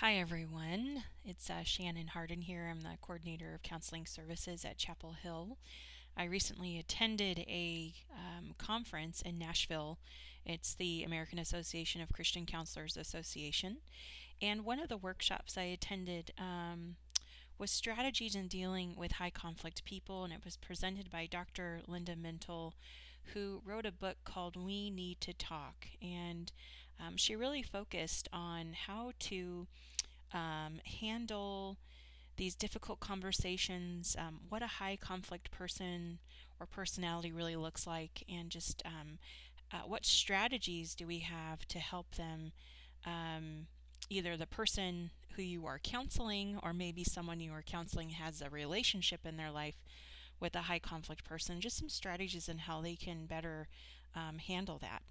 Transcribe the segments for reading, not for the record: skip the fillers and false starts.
Hi everyone, it's Shannon Harden here. I'm the coordinator of counseling services at Chapel Hill. I recently attended a conference in Nashville. It's the American Association of Christian Counselors Association, and one of the workshops I attended was strategies in dealing with high conflict people, and it was presented by Dr. Linda Mintle, who wrote a book called We Need to Talk, and she really focused on how to handle these difficult conversations, what a high conflict person or personality really looks like, and just what strategies do we have to help them, either the person who you are counseling or maybe someone you are counseling has a relationship in their life with a high conflict person, just some strategies and how they can better handle that.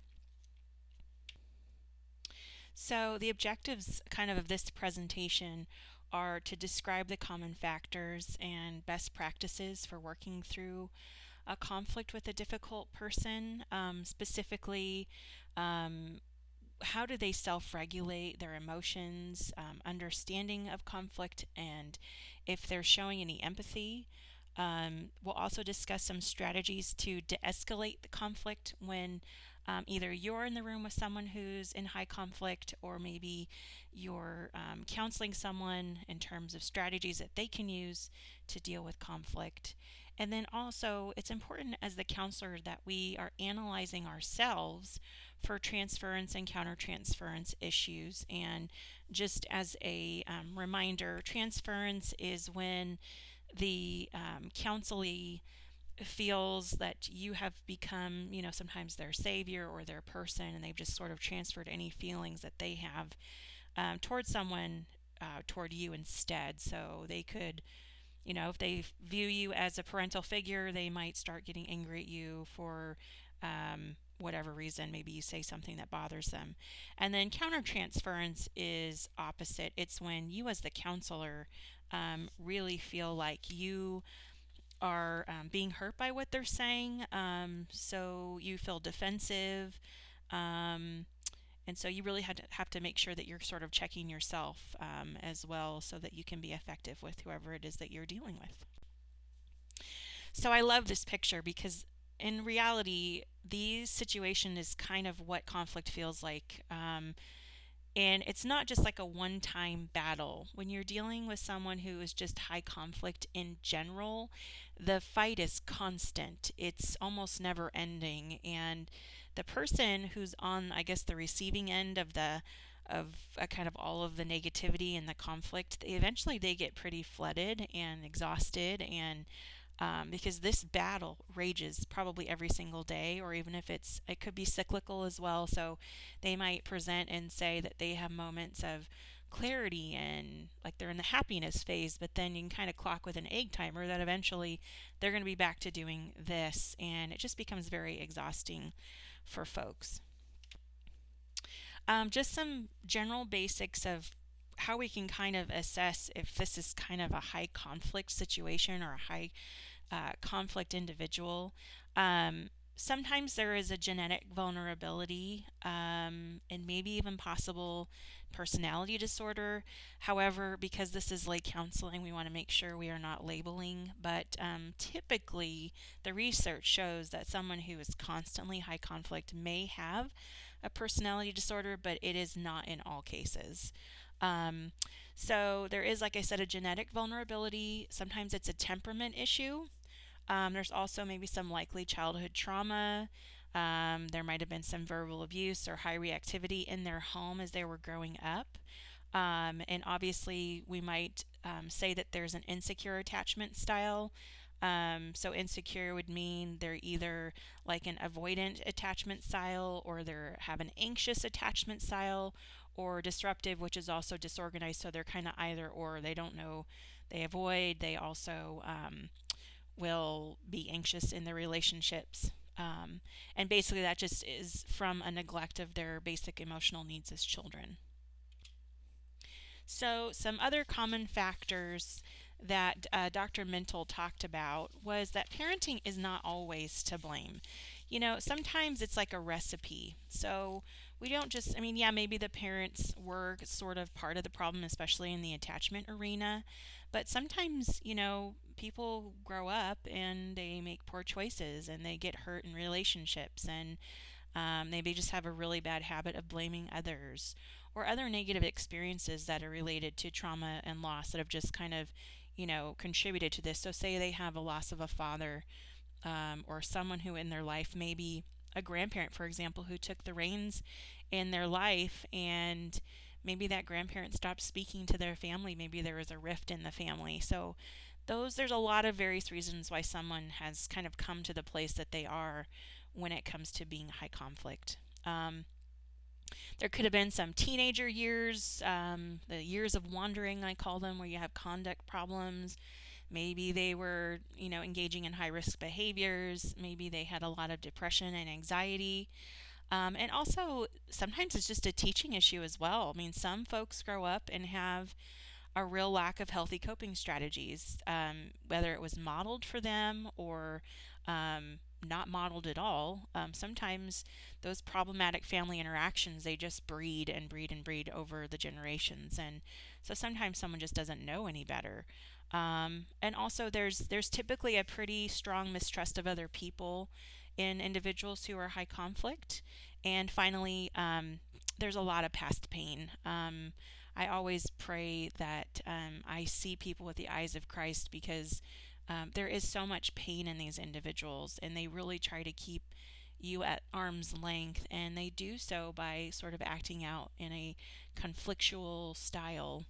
So the objectives kind of this presentation are to describe the common factors and best practices for working through a conflict with a difficult person, specifically how do they self-regulate their emotions, understanding of conflict, and if they're showing any empathy. We'll also discuss some strategies to de-escalate the conflict when either you're in the room with someone who's in high conflict, or maybe you're counseling someone in terms of strategies that they can use to deal with conflict. And then also, it's important as the counselor that we are analyzing ourselves for transference and countertransference issues. And just as a reminder, transference is when the counselee feels that you have become, sometimes their savior or their person, and they've just sort of transferred any feelings that they have toward someone toward you instead. So they could, if they view you as a parental figure, they might start getting angry at you for whatever reason. Maybe you say something that bothers them. And then countertransference is opposite. It's when you as the counselor really feel like you are being hurt by what they're saying, so you feel defensive, um, and so you really have to make sure that you're sort of checking yourself as well, so that you can be effective with whoever it is that you're dealing with. So I love this picture because in reality, the situation is kind of what conflict feels like. And it's not just like a one time battle. When you're dealing with someone who is just high conflict in general, the fight is constant. It's almost never ending. And the person who's on, I guess, the receiving end of kind of all of the negativity and the conflict, they get pretty flooded and exhausted, and because this battle rages probably every single day, or even if it could be cyclical as well. So they might present and say that they have moments of clarity and like they're in the happiness phase, but then you can kind of clock with an egg timer that eventually they're going to be back to doing this, and it just becomes very exhausting for folks. Just some general basics of how we can kind of assess if this is kind of a high conflict situation or a high conflict individual. Sometimes there is a genetic vulnerability, and maybe even possible personality disorder. However, because this is lay counseling, we want to make sure we are not labeling. But typically, the research shows that someone who is constantly high conflict may have a personality disorder, but it is not in all cases. Um, so there is, like I said, a genetic vulnerability. Sometimes it's a temperament issue. There's also maybe some likely childhood trauma. There might have been some verbal abuse or high reactivity in their home as they were growing up. And obviously, we might say that there's an insecure attachment style. So insecure would mean they're either like an avoidant attachment style, or they have an anxious attachment style, or disruptive, which is also disorganized. So they're kind of either or. They don't know. They avoid. They also will be anxious in their relationships. And basically, that just is from a neglect of their basic emotional needs as children. So, some other common factors that Dr. Mintle talked about was that parenting is not always to blame. sometimes it's like a recipe. So we don't just, I mean, yeah, maybe the parents were sort of part of the problem, especially in the attachment arena. But sometimes, people grow up and they make poor choices and they get hurt in relationships, and maybe just have a really bad habit of blaming others or other negative experiences that are related to trauma and loss that have just kind of, contributed to this. So, say they have a loss of a father, or someone who in their life, maybe a grandparent, for example, who took the reins in their life, and maybe that grandparent stopped speaking to their family. Maybe there was a rift in the family. So, there's a lot of various reasons why someone has kind of come to the place that they are when it comes to being high conflict. Um, there could have been some teenager years, the years of wandering, I call them, where you have conduct problems. Maybe they were, engaging in high risk behaviors. Maybe they had a lot of depression and anxiety. And also, sometimes it's just a teaching issue as well. I mean, some folks grow up and have a real lack of healthy coping strategies, whether it was modeled for them or not modeled at all. Sometimes those problematic family interactions, they just breed and breed and breed over the generations, and so sometimes someone just doesn't know any better. And also, there's typically a pretty strong mistrust of other people in individuals who are high conflict. And finally, there's a lot of past pain. I always pray that I see people with the eyes of Christ, because there is so much pain in these individuals, and they really try to keep you at arm's length, and they do so by sort of acting out in a conflictual style.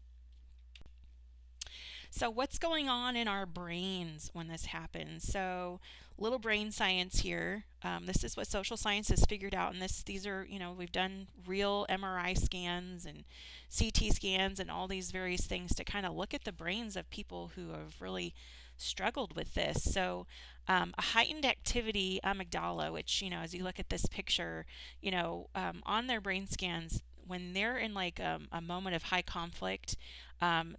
So, what's going on in our brains when this happens? So, little brain science here. This is what social science has figured out, and these are, we've done real MRI scans and CT scans and all these various things to kind of look at the brains of people who have really struggled with this. So, a heightened activity amygdala, which, as you look at this picture, on their brain scans, when they're in like a moment of high conflict,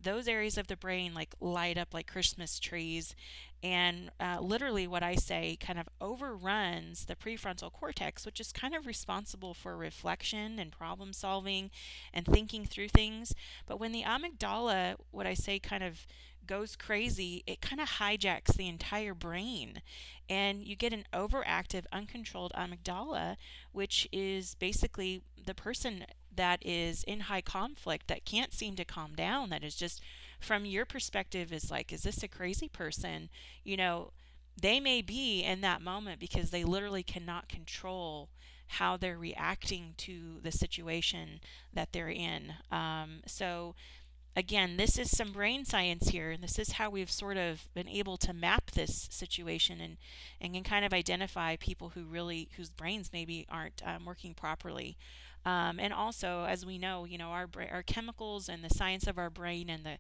those areas of the brain like light up like Christmas trees, and literally what I say kind of overruns the prefrontal cortex, which is kind of responsible for reflection and problem solving and thinking through things. But when the amygdala, what I say, kind of goes crazy, it kind of hijacks the entire brain, and you get an overactive, uncontrolled amygdala, which is basically the person that is in high conflict, that can't seem to calm down, that is just, from your perspective, is like, is this a crazy person? You know, they may be in that moment because they literally cannot control how they're reacting to the situation that they're in. So again, this is some brain science here, and this is how we've sort of been able to map this situation, and can kind of identify people whose brains maybe aren't working properly. And also, as we know, our chemicals and the science of our brain, and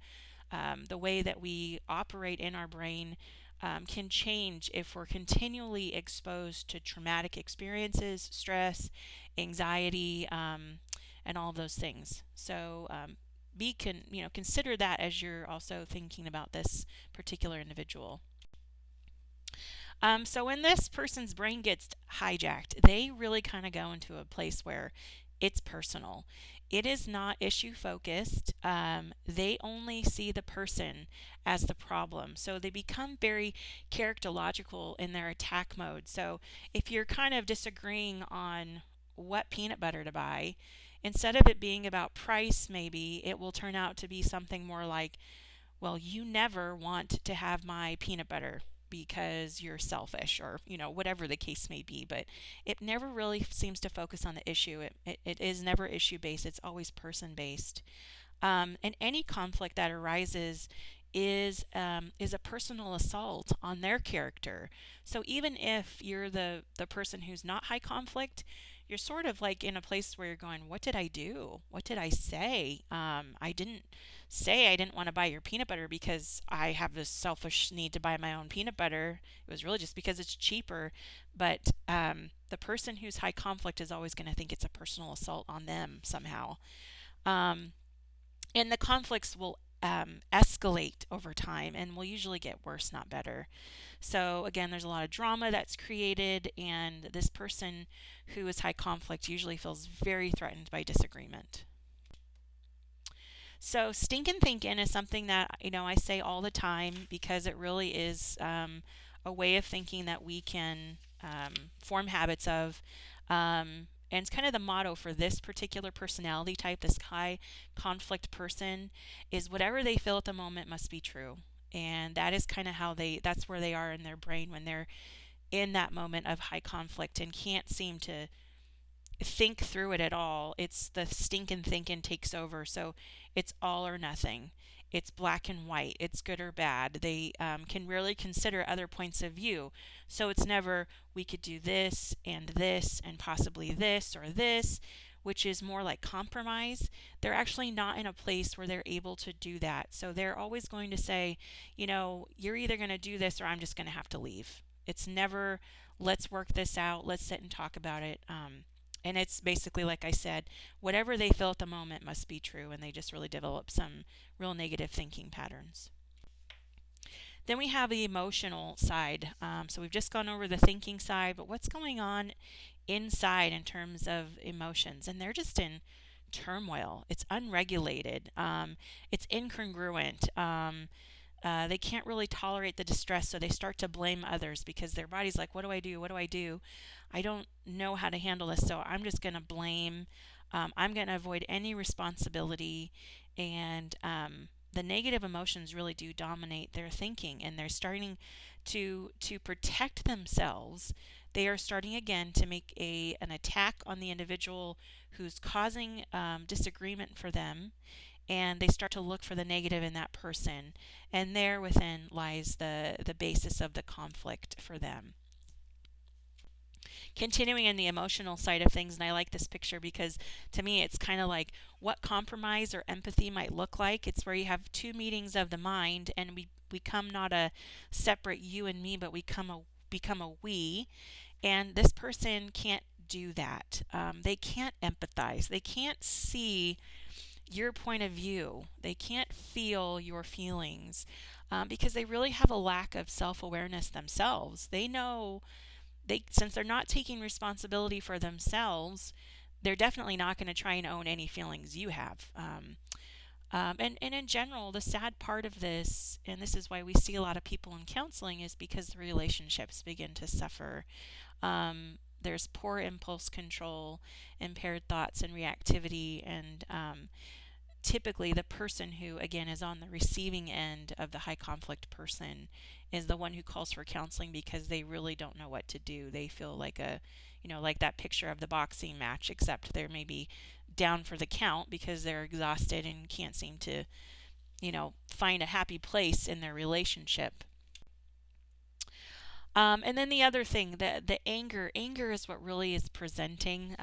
the way that we operate in our brain, can change if we're continually exposed to traumatic experiences, stress, anxiety, and all of those things. So consider that as you're also thinking about this particular individual. So when this person's brain gets hijacked, they really kind of go into a place where it's personal. It is not issue focused. They only see the person as the problem. So they become very characterological in their attack mode. So if you're kind of disagreeing on what peanut butter to buy, instead of it being about price, maybe it will turn out to be something more like, well, you never want to have my peanut butter because you're selfish, or whatever the case may be. But it never really seems to focus on the issue. It is never issue based, it's always person based. And any conflict that arises is a personal assault on their character. So even if you're the person who's not high conflict, you're sort of like in a place where you're going, what did I do? What did I say? I didn't say I didn't want to buy your peanut butter because I have this selfish need to buy my own peanut butter. It was really just because it's cheaper. But the person who's high conflict is always going to think it's a personal assault on them somehow. And the conflicts will escalate over time and will usually get worse, not better. So, again, there's a lot of drama that's created, and this person who is high conflict usually feels very threatened by disagreement. So, stinkin' thinking is something that, I say all the time because it really is a way of thinking that we can form habits of. And it's kind of the motto for this particular personality type, this high conflict person, is whatever they feel at the moment must be true. And that is kind of that's where they are in their brain when they're in that moment of high conflict and can't seem to think through it at all. It's the stinking thinking takes over. So it's all or nothing. It's black and white. It's good or bad. They can rarely consider other points of view. So it's never, we could do this and possibly this or this, which is more like compromise. They're actually not in a place where they're able to do that. So they're always going to say, you're either going to do this or I'm just going to have to leave. It's never, let's work this out. Let's sit and talk about it. And it's basically, like I said, whatever they feel at the moment must be true, and they just really develop some real negative thinking patterns. Then we have the emotional side. So we've just gone over the thinking side, but what's going on inside in terms of emotions? And they're just in turmoil. It's unregulated. It's incongruent. They can't really tolerate the distress, so they start to blame others because their body's like, what do I do? What do I do? I don't know how to handle this, so I'm just going to blame. I'm going to avoid any responsibility. And the negative emotions really do dominate their thinking, and they're starting to protect themselves. They are starting again to make an attack on the individual who's causing disagreement for them, and they start to look for the negative in that person, and there within lies the basis of the conflict for them. Continuing in the emotional side of things, and I like this picture because to me it's kind of like what compromise or empathy might look like. It's where you have two meetings of the mind, and we come not a separate you and me, but we become a we, and this person can't do that. They can't empathize. They can't see your point of view. They can't feel your feelings because they really have a lack of self-awareness themselves. They know since they're not taking responsibility for themselves, they're definitely not going to try and own any feelings you have. And in general, the sad part of this, and this is why we see a lot of people in counseling, is because the relationships begin to suffer. There's poor impulse control, impaired thoughts and reactivity, and typically the person who, again, is on the receiving end of the high conflict person is the one who calls for counseling because they really don't know what to do. They feel like like that picture of the boxing match, except they're maybe down for the count because they're exhausted and can't seem to, find a happy place in their relationship. And then the other thing, the anger is what really is presenting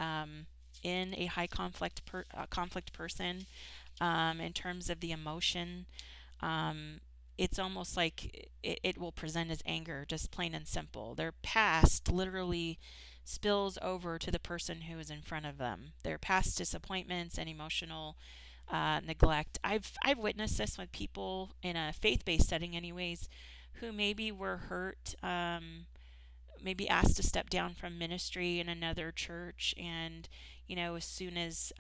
in a high conflict person. In terms of the emotion, it's almost like it will present as anger, just plain and simple. Their past literally spills over to the person who is in front of them. Their past disappointments and emotional neglect. I've witnessed this with people in a faith-based setting, anyways, who maybe were hurt. Maybe asked to step down from ministry in another church, and as soon as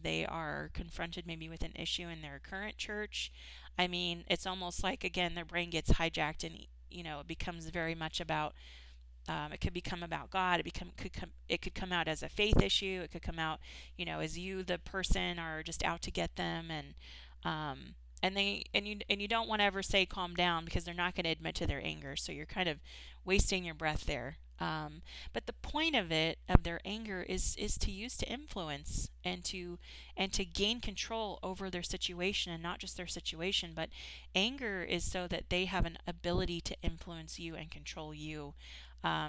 they are confronted maybe with an issue in their current church, I mean, it's almost like, again, their brain gets hijacked, and it becomes very much about it could become about God. It could come out as a faith issue. It could come out as you, the person, are just out to get them. And you don't want to ever say calm down because they're not going to admit to their anger, so you're kind of wasting your breath there. But the point of their anger is to use to influence and to gain control over their situation, and not just their situation, but anger is so that they have an ability to influence you and control you,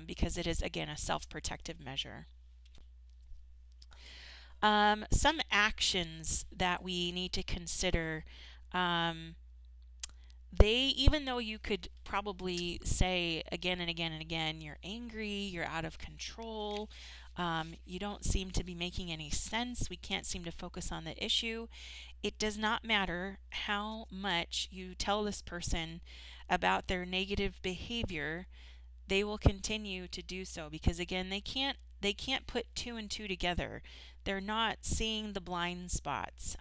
because it is, again, a self-protective measure. Some actions that we need to consider. Even though you could probably say again and again and again, you're angry, you're out of control, you don't seem to be making any sense, we can't seem to focus on the issue, it does not matter how much you tell this person about their negative behavior, they will continue to do so because again, they can't put two and two together. They're not seeing the blind spots.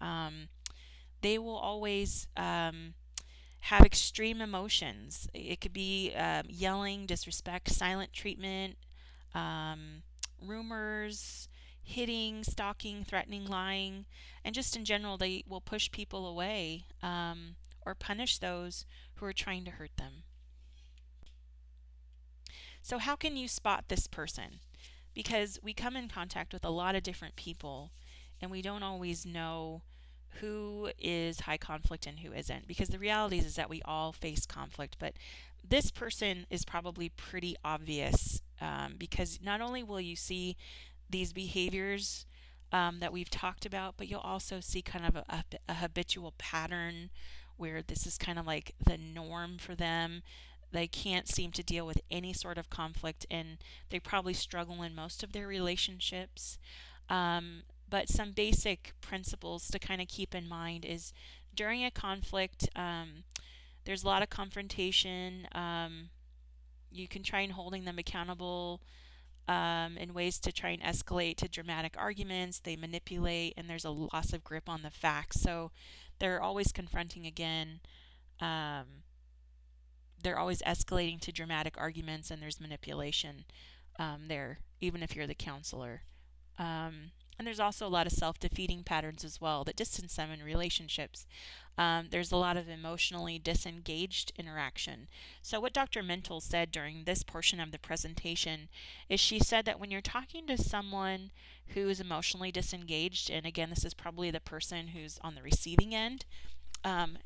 They will always have extreme emotions. It could be yelling, disrespect, silent treatment, um, rumors, hitting, stalking, threatening, lying, and just in general, they will push people away or punish those who are trying to hurt them. So, how can you spot this person? Because we come in contact with a lot of different people and we don't always know who is high conflict and who isn't. Because the reality is that we all face conflict, but this person is probably pretty obvious because not only will you see these behaviors that we've talked about, but you'll also see kind of a habitual pattern where this is kind of like the norm for them. They can't seem to deal with any sort of conflict, and they probably struggle in most of their relationships. But some basic principles to kind of keep in mind is during a conflict, there's a lot of confrontation. You can try and holding them accountable in ways to try and escalate to dramatic arguments. They manipulate, and there's a loss of grip on the facts. So they're always confronting again. Um, they're always escalating to dramatic arguments, and there's manipulation there, even if you're the counselor. And there's also a lot of self defeating patterns as well that distance them in relationships. There's a lot of emotionally disengaged interaction. So, what Dr. Mental said during this portion of the presentation is she said that when you're talking to someone who is emotionally disengaged, and again, this is probably the person who's on the receiving end,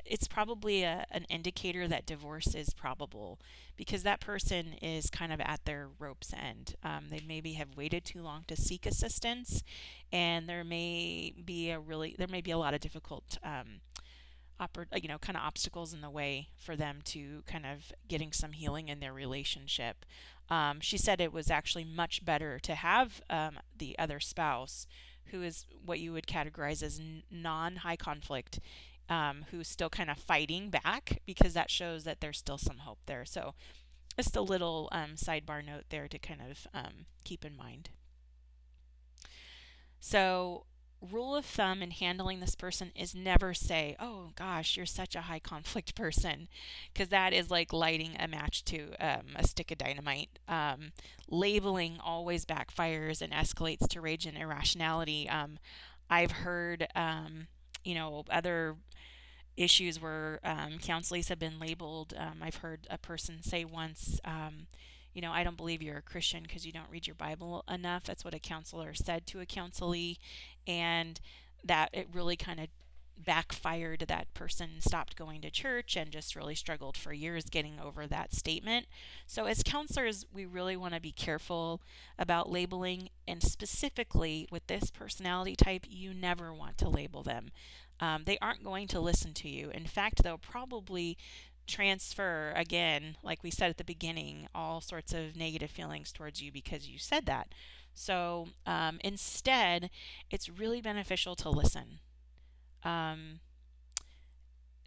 it's probably an indicator that divorce is probable because that person is kind of at their rope's end. They maybe have waited too long to seek assistance, and there may be a lot of difficult kind of obstacles in the way for them to kind of getting some healing in their relationship. She said it was actually much better to have the other spouse who is what you would categorize as non-high conflict, who's still kind of fighting back because that shows that there's still some hope there. So just a little sidebar note there to kind of keep in mind. So rule of thumb in handling this person is never say, oh gosh, you're such a high conflict person, because that is like lighting a match to a stick of dynamite. Labeling always backfires and escalates to rage and irrationality. I've heard, other issues where counselees have been labeled. I've heard a person say once, I don't believe you're a Christian because you don't read your Bible enough. That's what a counselor said to a counselee, and that it really kind of backfired. That person stopped going to church and just really struggled for years getting over that statement. So as counselors, we really want to be careful about labeling, and specifically with this personality type, you never want to label them. They aren't going to listen to you. In fact, they'll probably transfer, again, like we said at the beginning, all sorts of negative feelings towards you because you said that. So instead, it's really beneficial to listen, um,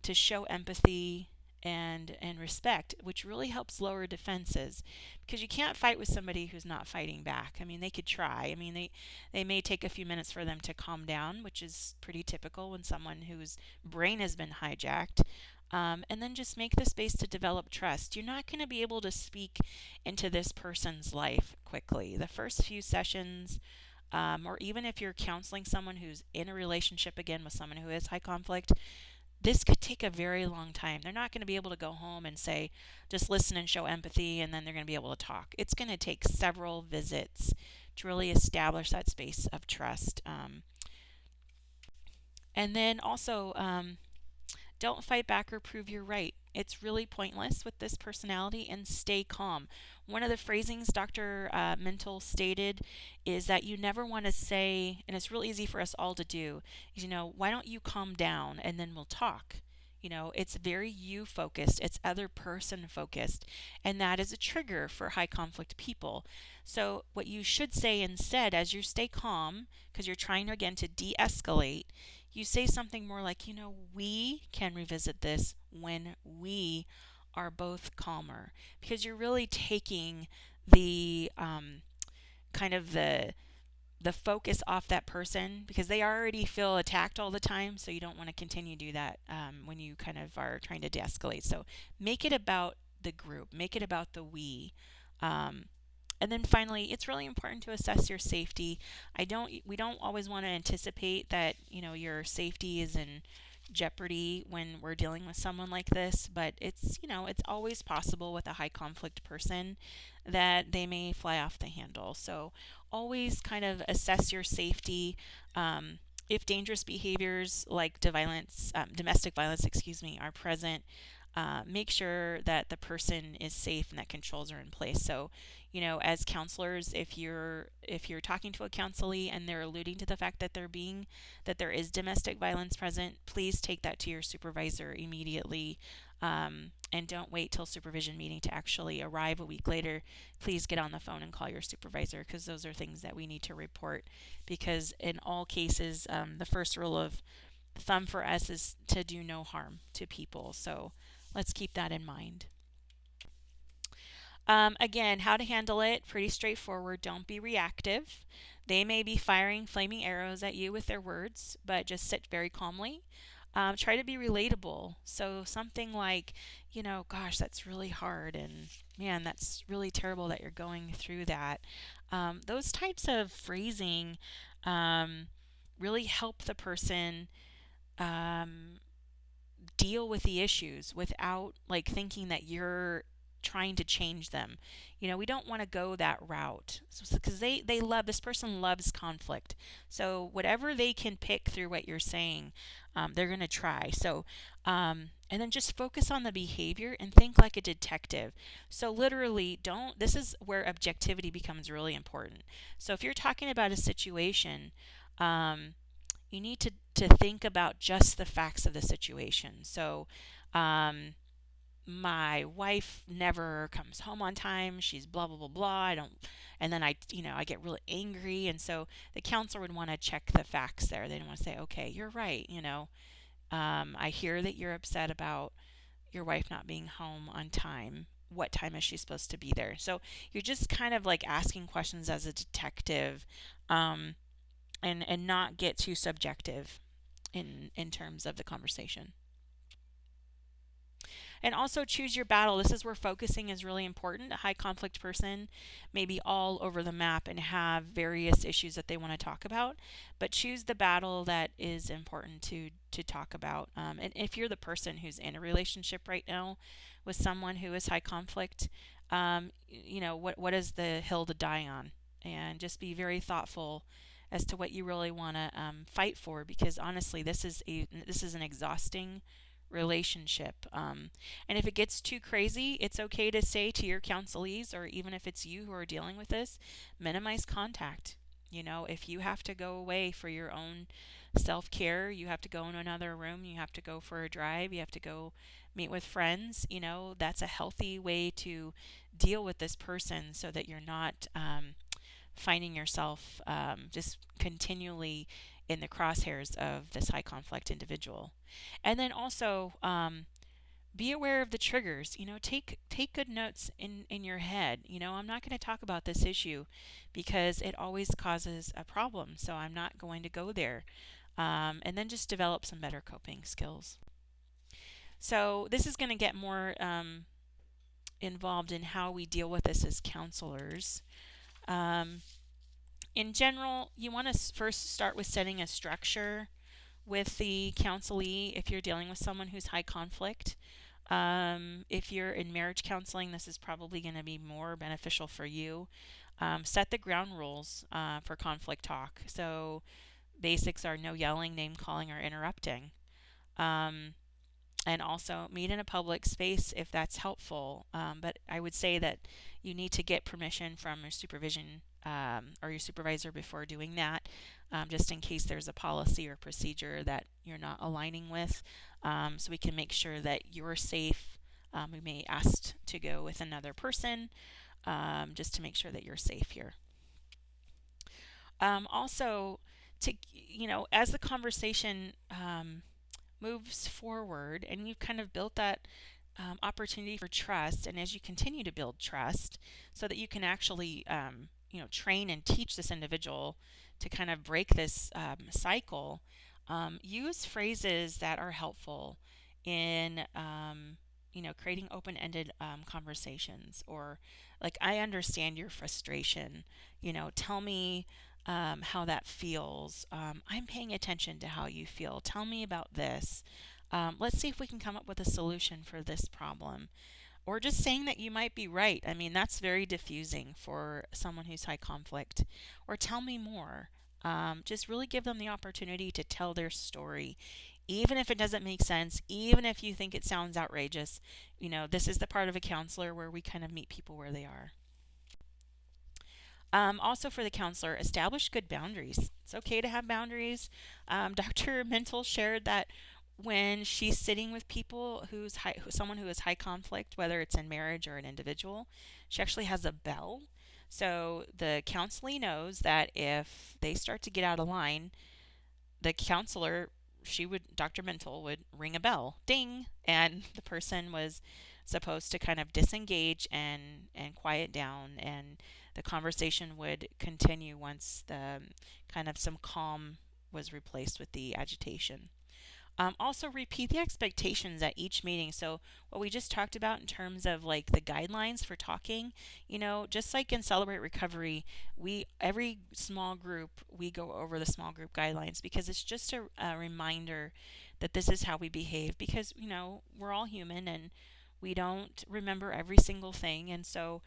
to show empathy and respect, which really helps lower defenses, because you can't fight with somebody who's not fighting back. I mean, they could try. I mean, they may take a few minutes for them to calm down, which is pretty typical when someone whose brain has been hijacked. And then just make the space to develop trust. You're not going to be able to speak into this person's life quickly. The first few sessions, or even if you're counseling someone who's in a relationship again with someone who is high conflict, this could take a very long time. They're not going to be able to go home and say, just listen and show empathy, and then they're going to be able to talk. It's going to take several visits to really establish that space of trust. And then also, don't fight back or prove you're right. It's really pointless with this personality, and stay calm. One of the phrasings Dr. Mental stated is that you never want to say, and it's real easy for us all to do, is, why don't you calm down and then we'll talk? It's very you focused, it's other person focused, and that is a trigger for high conflict people. So, what you should say instead, as you stay calm, because you're trying again to de escalate, you say something more like, we can revisit this when we are both calmer, because you're really taking the kind of the focus off that person, because they already feel attacked all the time, so you don't want to continue to do that when you kind of are trying to de-escalate. So make it about the group, make it about the we. Um, and then finally, it's really important to assess your safety. We don't always want to anticipate that, your safety is in jeopardy when we're dealing with someone like this, but it's always possible with a high conflict person that they may fly off the handle. So always kind of assess your safety. If dangerous behaviors like domestic violence, are present, make sure that the person is safe and that controls are in place. So, as counselors, if you're talking to a counselee and they're alluding to the fact that that there is domestic violence present, please take that to your supervisor immediately. And don't wait till supervision meeting to actually arrive a week later. Please get on the phone and call your supervisor, because those are things that we need to report. Because in all cases, the first rule of thumb for us is to do no harm to people. So let's keep that in mind. Again, how to handle it, pretty straightforward. Don't be reactive. They may be firing flaming arrows at you with their words, but just sit very calmly. Try to be relatable. So something like, gosh, that's really hard, and man, that's really terrible that you're going through that. Those types of phrasing really help the person um, deal with the issues without like thinking that you're trying to change them. We don't want to go that route, because they love, this person loves conflict. So whatever they can pick through what you're saying, they're going to try. So and then just focus on the behavior and think like a detective. So literally, don't, this is where objectivity becomes really important. So if you're talking about a situation, you need to think about just the facts of the situation. So, my wife never comes home on time. She's blah blah blah blah. And then I get really angry. And so the counselor would want to check the facts there. They want to say, okay, you're right. I hear that you're upset about your wife not being home on time. What time is she supposed to be there? So you're just kind of like asking questions as a detective, and not get too subjective in terms of the conversation. And also choose your battle. This is where focusing is really important. A high conflict person may be all over the map and have various issues that they want to talk about, but choose the battle that is important to talk about. And if you're the person who's in a relationship right now with someone who is high conflict, what is the hill to die on? And just be very thoughtful as to what you really want to fight for, because honestly, this is an exhausting relationship. And if it gets too crazy, it's okay to say to your counselees, or even if it's you who are dealing with this, minimize contact. If you have to go away for your own self care, you have to go in another room, you have to go for a drive, you have to go meet with friends, that's a healthy way to deal with this person, so that you're not finding yourself just continually in the crosshairs of this high conflict individual. And then also, be aware of the triggers. Take good notes in your head. I'm not going to talk about this issue because it always causes a problem, so I'm not going to go there. And then just develop some better coping skills. So this is going to get more involved in how we deal with this as counselors. In general, you want to first start with setting a structure with the counselee if you're dealing with someone who's high conflict. If you're in marriage counseling, this is probably going to be more beneficial for you. Set the ground rules for conflict talk. So basics are no yelling, name calling, or interrupting. And also meet in a public space if that's helpful. But I would say that you need to get permission from your supervision or your supervisor before doing that, just in case there's a policy or procedure that you're not aligning with, so we can make sure that you're safe. We may ask to go with another person, just to make sure that you're safe here. Also, to, as the conversation moves forward and you've kind of built that opportunity for trust, and as you continue to build trust so that you can actually train and teach this individual to kind of break this cycle, use phrases that are helpful in creating open-ended conversations, or like, I understand your frustration, tell me how that feels. I'm paying attention to how you feel. Tell me about this. Let's see if we can come up with a solution for this problem. Or just saying that you might be right. I mean, that's very diffusing for someone who's high conflict. Or tell me more. Just really give them the opportunity to tell their story. Even if it doesn't make sense, even if you think it sounds outrageous, this is the part of a counselor where we kind of meet people where they are. Also, for the counselor, establish good boundaries. It's okay to have boundaries. Dr. Mental shared that when she's sitting with people someone who is high conflict, whether it's in marriage or an individual, she actually has a bell. So the counselee knows that if they start to get out of line, the counselor, Dr. Mental would ring a bell, ding, and the person was supposed to kind of disengage and quiet down, and the conversation would continue once the kind of some calm was replaced with the agitation. Also, repeat the expectations at each meeting. So, what we just talked about in terms of like the guidelines for talking, just like in Celebrate Recovery, every small group, we go over the small group guidelines because it's just a reminder that this is how we behave, because, we're all human and we don't remember every single thing. And so,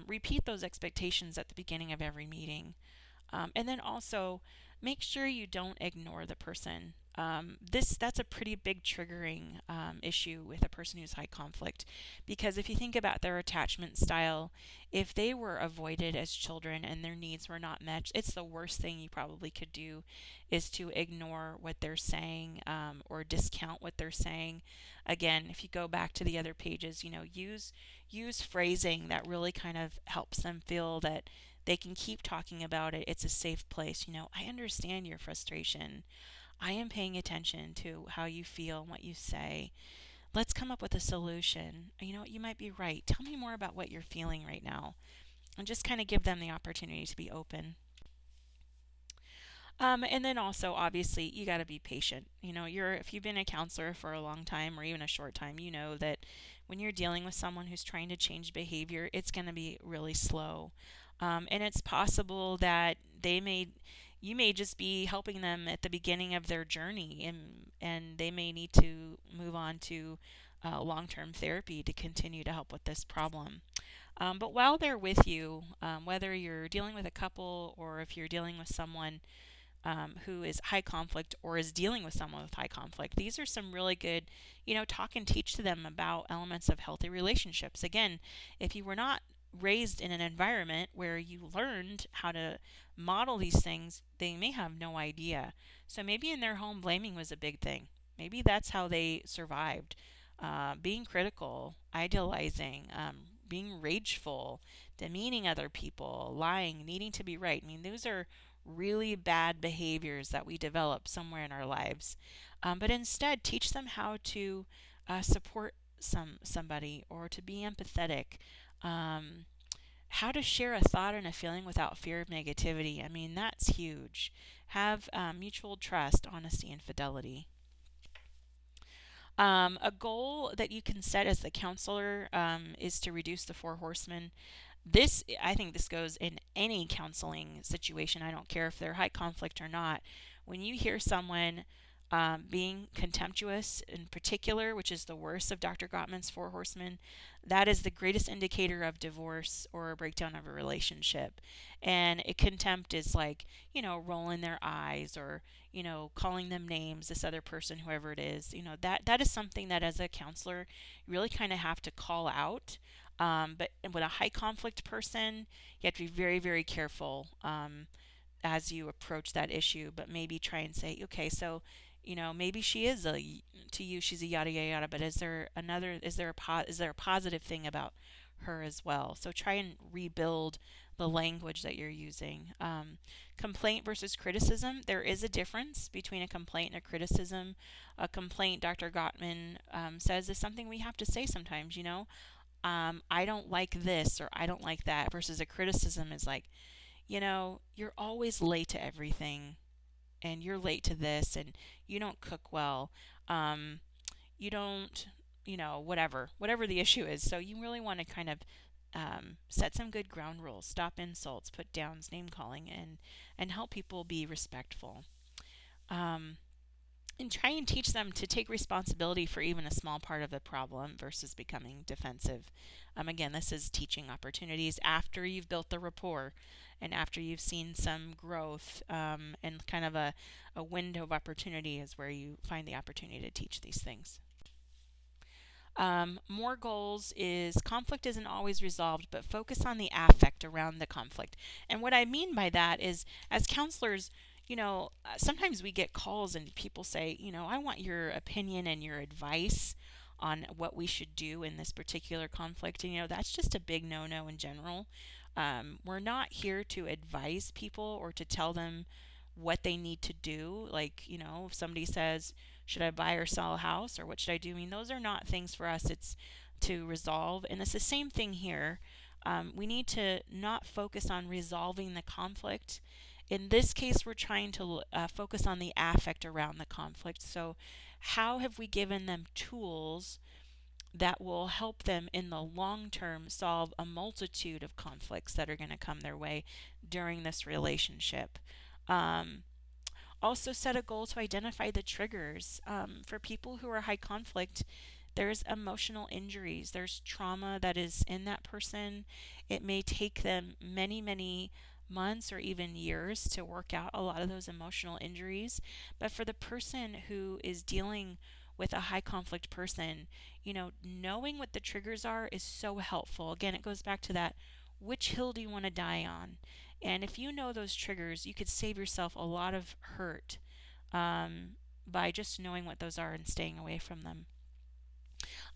repeat those expectations at the beginning of every meeting. And then also make sure you don't ignore the person. That's a pretty big triggering issue with a person who's high conflict, because if you think about their attachment style, if they were avoided as children and their needs were not met, it's the worst thing you probably could do is to ignore what they're saying, or discount what they're saying. Again, if you go back to the other pages, use phrasing that really kind of helps them feel that they can keep talking about it. It's a safe place. I understand your frustration. I am paying attention to how you feel and what you say. Let's come up with a solution. You might be right. Tell me more about what you're feeling right now. And just kind of give them the opportunity to be open. And then also, obviously, you got to be patient. If you've been a counselor for a long time or even a short time, you know that when you're dealing with someone who's trying to change behavior, it's going to be really slow. And it's possible that you may just be helping them at the beginning of their journey, and they may need to move on to long-term therapy to continue to help with this problem. But while they're with you, whether you're dealing with a couple or if you're dealing with someone who is high conflict or is dealing with someone with high conflict, these are some really good, talk and teach to them about elements of healthy relationships. Again, if you were not raised in an environment where you learned how to model these things, they may have no idea. So maybe in their home, blaming was a big thing. Maybe that's how they survived. Being critical, idealizing, being rageful, demeaning other people, lying, needing to be right. I mean, those are really bad behaviors that we develop somewhere in our lives. But instead, teach them how to support somebody, or to be empathetic, how to share a thought and a feeling without fear of negativity. I mean, that's huge. Have mutual trust, honesty, and fidelity. A goal that you can set as the counselor is to reduce the four horsemen. I think this goes in any counseling situation. I don't care if they're high conflict or not. When you hear someone being contemptuous in particular, which is the worst of Dr. Gottman's Four Horsemen, that is the greatest indicator of divorce or a breakdown of a relationship. And contempt is like, rolling their eyes, or, calling them names, this other person, whoever it is. That is something that as a counselor, you really kind of have to call out. But with a high conflict person, you have to be very, very careful as you approach that issue, but maybe try and say, okay, so, maybe she is to you, she's a yada yada yada, but is there a positive thing about her as well? So try and rebuild the language that you're using. Complaint versus criticism, there is a difference between a complaint and a criticism. A complaint, Dr. Gottman says, is something we have to say sometimes, I don't like this or I don't like that, versus a criticism is like, you're always late to everything and you're late to this and you don't cook well. Um, you don't, whatever the issue is. So you really want to kind of set some good ground rules, stop insults, put downs, name calling, and help people be respectful. Um, and try and teach them to take responsibility for even a small part of the problem versus becoming defensive. Again, this is teaching opportunities after you've built the rapport and after you've seen some growth, and kind of a window of opportunity is where you find the opportunity to teach these things. More goals is conflict isn't always resolved, but focus on the affect around the conflict. And what I mean by that is, as counselors, sometimes we get calls and people say, I want your opinion and your advice on what we should do in this particular conflict. And, that's just a big no no in general. We're not here to advise people or to tell them what they need to do. Like, if somebody says, should I buy or sell a house, or what should I do? I mean, those are not things for us. It's to resolve. And it's the same thing here. We need to not focus on resolving the conflict. In this case, we're trying to focus on the affect around the conflict. So, how have we given them tools that will help them in the long term solve a multitude of conflicts that are going to come their way during this relationship? Um, Also, set a goal to identify the triggers. For people who are high conflict, there's emotional injuries, there's trauma that is in that person. It may take them many, many months or even years to work out a lot of those emotional injuries. But for the person who is dealing with a high conflict person, knowing what the triggers are is so helpful. Again, it goes back to that, which hill do you want to die on? And if you know those triggers, you could save yourself a lot of hurt, by just knowing what those are and staying away from them.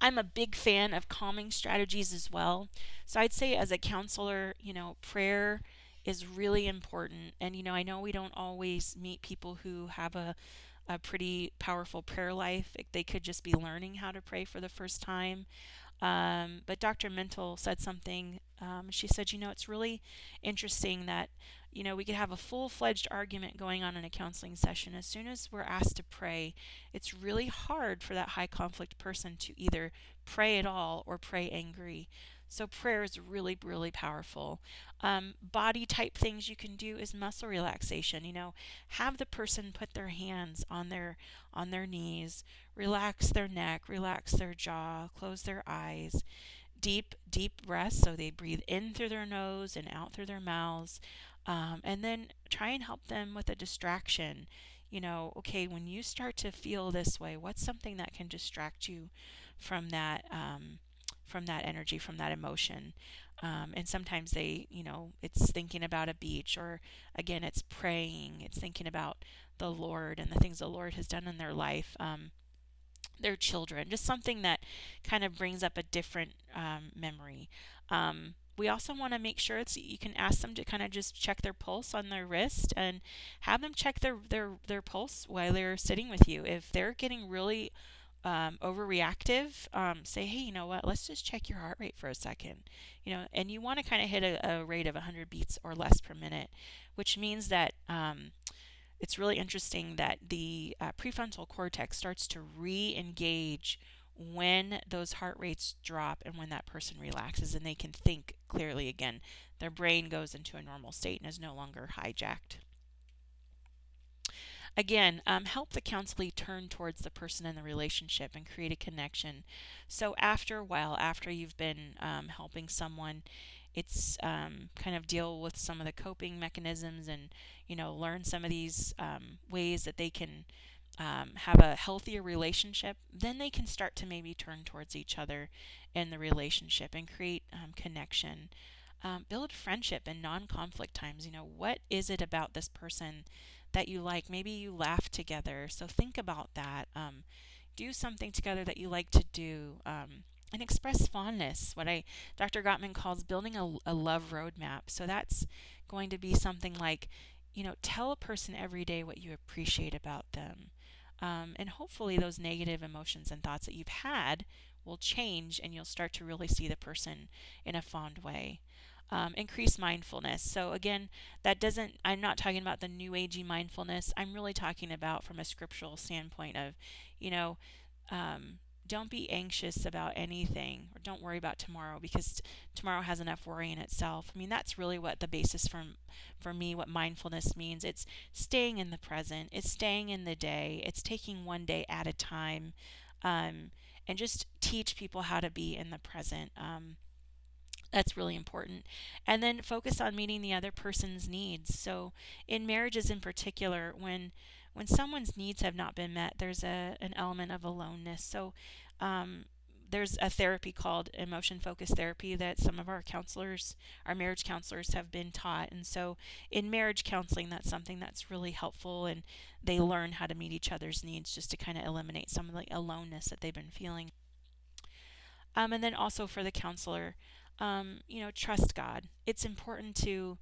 I'm a big fan of calming strategies as well. So I'd say, as a counselor, prayer is really important. And, I know we don't always meet people who have a pretty powerful prayer life. They could just be learning how to pray for the first time. But Dr. Mental said something. She said, it's really interesting that, we could have a full-fledged argument going on in a counseling session. As soon as we're asked to pray, it's really hard for that high conflict person to either pray at all or pray angry. So prayer is really, really powerful. Body type things you can do is muscle relaxation. Have the person put their hands on their knees, relax their neck, relax their jaw, close their eyes. Deep, deep breaths, so they breathe in through their nose and out through their mouths. And then try and help them with a distraction. Okay, when you start to feel this way, what's something that can distract you from that energy, from that emotion? And sometimes it's thinking about a beach, or again, it's praying, it's thinking about the Lord and the things the Lord has done in their life. Their children, just something that kind of brings up a different memory. We also want to make sure you can ask them to kind of just check their pulse on their wrist, and have them check their pulse while they're sitting with you. If they're getting really overreactive, say, hey, you know what, let's just check your heart rate for a second. And you want to kind of hit a rate of 100 beats or less per minute, which means that it's really interesting that the prefrontal cortex starts to re-engage when those heart rates drop and when that person relaxes and they can think clearly again. Their brain goes into a normal state and is no longer hijacked. Again, help the counselee turn towards the person in the relationship and create a connection. So after a while, after you've been helping someone, it's kind of deal with some of the coping mechanisms and learn some of these ways that they can have a healthier relationship. Then they can start to maybe turn towards each other in the relationship and create connection. Build friendship in non-conflict times. What is it about this person that you like? Maybe you laugh together, so think about that. Do something together that you like to do. And express fondness, what I Dr. Gottman calls building a love roadmap. So that's going to be something like, tell a person every day what you appreciate about them. And hopefully those negative emotions and thoughts that you've had will change and you'll start to really see the person in a fond way. Increase mindfulness. So again, I'm not talking about the new agey mindfulness. I'm really talking about from a scriptural standpoint of, you know, um, don't be anxious about anything or don't worry about tomorrow because tomorrow has enough worry in itself. I mean, that's really what the basis for me, what mindfulness means. It's staying in the present, it's staying in the day, it's taking one day at a time, um, and just teach people how to be in the present. That's really important. And then focus on meeting the other person's needs. So in marriages in particular, when someone's needs have not been met, there's an element of aloneness. So um, there's a therapy called emotion focused therapy that some of our counselors, our marriage counselors, have been taught. And so in marriage counseling, that's something that's really helpful, and they learn how to meet each other's needs just to kind of eliminate some of the aloneness that they've been feeling. And then also for the counselor, trust God. It's important to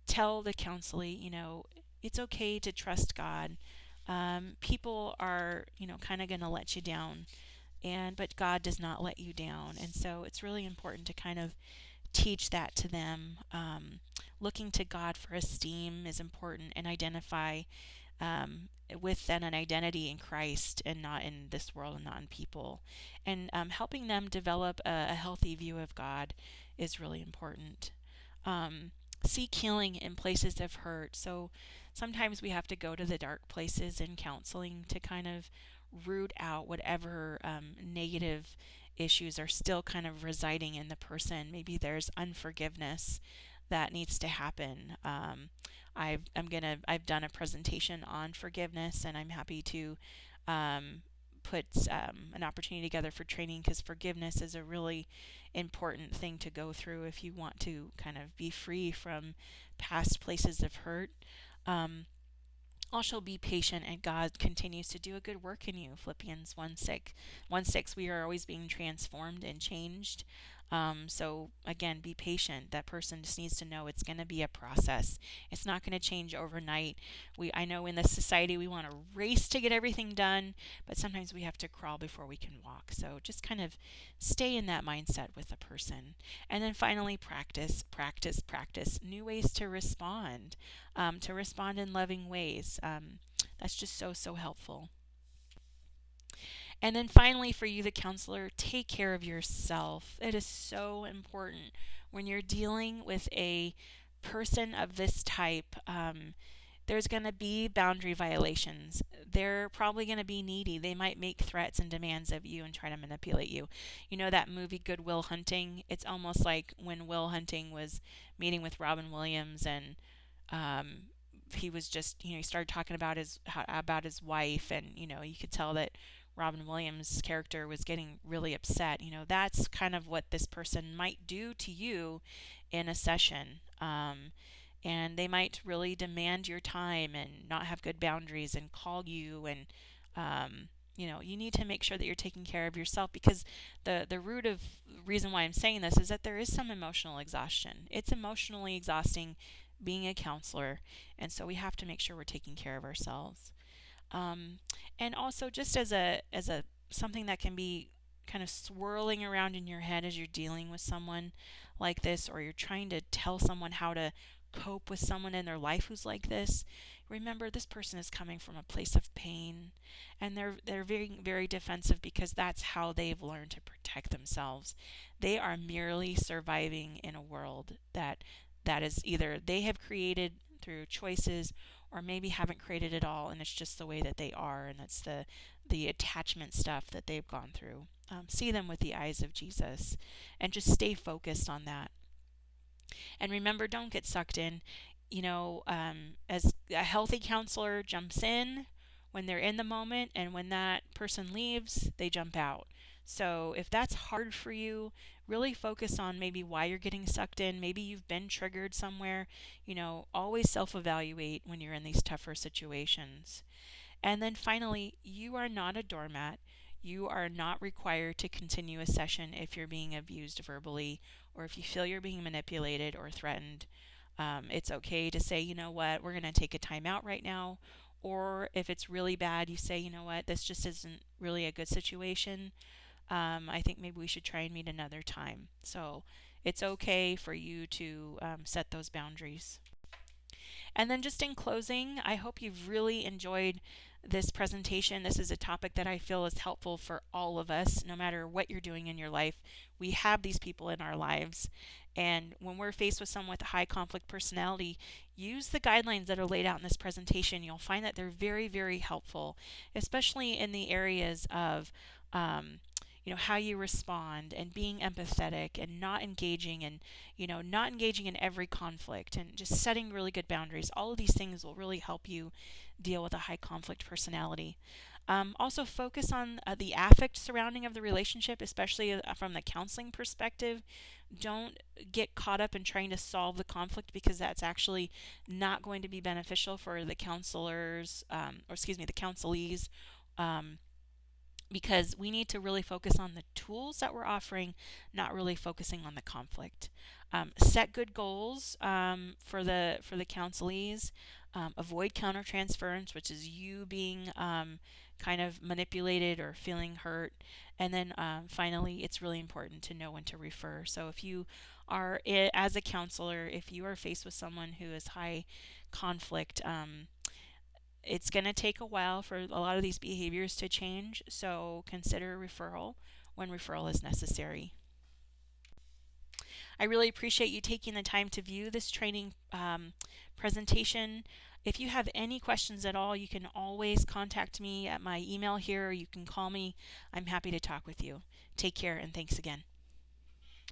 tell the counselee, it's okay to trust God. People are, kind of going to let you down, but God does not let you down. And so it's really important to kind of teach that to them. Looking to God for esteem is important, and identify with then an identity in Christ and not in this world and not in people. And helping them develop a healthy view of God is really important. Um, Seek healing in places of hurt. So sometimes we have to go to the dark places in counseling to kind of root out whatever negative issues are still kind of residing in the person. Maybe there's unforgiveness that needs to happen. I've done a presentation on forgiveness, and I'm happy to um, put an opportunity together for training, because forgiveness is a really important thing to go through if you want to kind of be free from past places of hurt. Um, Also be patient, and God continues to do a good work in you. Philippians 1:6, we are always being transformed and changed. So again, be patient. That person just needs to know it's going to be a process. It's not going to change overnight. I know in this society we want to race to get everything done, but sometimes we have to crawl before we can walk. So just kind of stay in that mindset with the person. And then finally, practice, practice, practice new ways to respond in loving ways. That's just so, so helpful. And then finally, for you, the counselor, take care of yourself. It is so important when you're dealing with a person of this type. There's going to be boundary violations. They're probably going to be needy. They might make threats and demands of you and try to manipulate you. You know that movie Good Will Hunting? It's almost like when Will Hunting was meeting with Robin Williams, and um, he was just, he started talking about his wife, and you could tell that Robin Williams' character was getting really upset. That's kind of what this person might do to you in a session. And they might really demand your time and not have good boundaries and call you, and you need to make sure that you're taking care of yourself, because the root of reason why I'm saying this is that there is some emotional exhaustion. It's emotionally exhausting being a counselor, and so we have to make sure we're taking care of ourselves. Um, and also, just as a something that can be kind of swirling around in your head as you're dealing with someone like this, or you're trying to tell someone how to cope with someone in their life who's like this. Remember, this person is coming from a place of pain, and they're very, very defensive because that's how they've learned to protect themselves. They are merely surviving in a world that is either they have created through choices, or maybe haven't created it all, and it's just the way that they are, and that's the attachment stuff that they've gone through. See them with the eyes of Jesus, and just stay focused on that. And remember, don't get sucked in. As a healthy counselor jumps in when they're in the moment, and when that person leaves, they jump out. So if that's hard for you, really focus on maybe why you're getting sucked in. Maybe you've been triggered somewhere. Always self evaluate when you're in these tougher situations. And then finally, you are not a doormat. You are not required to continue a session if you're being abused verbally or if you feel you're being manipulated or threatened. It's okay to say, you know what, we're going to take a time out right now. Or if it's really bad, you say, you know what, this just isn't really a good situation. I think maybe we should try and meet another time. So it's okay for you to set those boundaries. And then just in closing, I hope you've really enjoyed this presentation. This is a topic that I feel is helpful for all of us, no matter what you're doing in your life. We have these people in our lives. And when we're faced with someone with a high conflict personality, use the guidelines that are laid out in this presentation. You'll find that they're very, very helpful, especially in the areas of how you respond and being empathetic and not engaging and not engaging in every conflict and just setting really good boundaries. All of these things will really help you deal with a high conflict personality. Also focus on the affect surrounding of the relationship, especially from the counseling perspective. Don't get caught up in trying to solve the conflict, because that's actually not going to be beneficial for the counselors, the counselees. Because we need to really focus on the tools that we're offering, not really focusing on the conflict. Set good goals for the counselees. Avoid countertransference, which is you being kind of manipulated or feeling hurt. And then finally, it's really important to know when to refer. So if you are, as a counselor, if you are faced with someone who is high conflict, it's going to take a while for a lot of these behaviors to change, so consider referral when referral is necessary. I really appreciate you taking the time to view this training presentation. If you have any questions at all, you can always contact me at my email here, or you can call me. I'm happy to talk with you. Take care, and thanks again.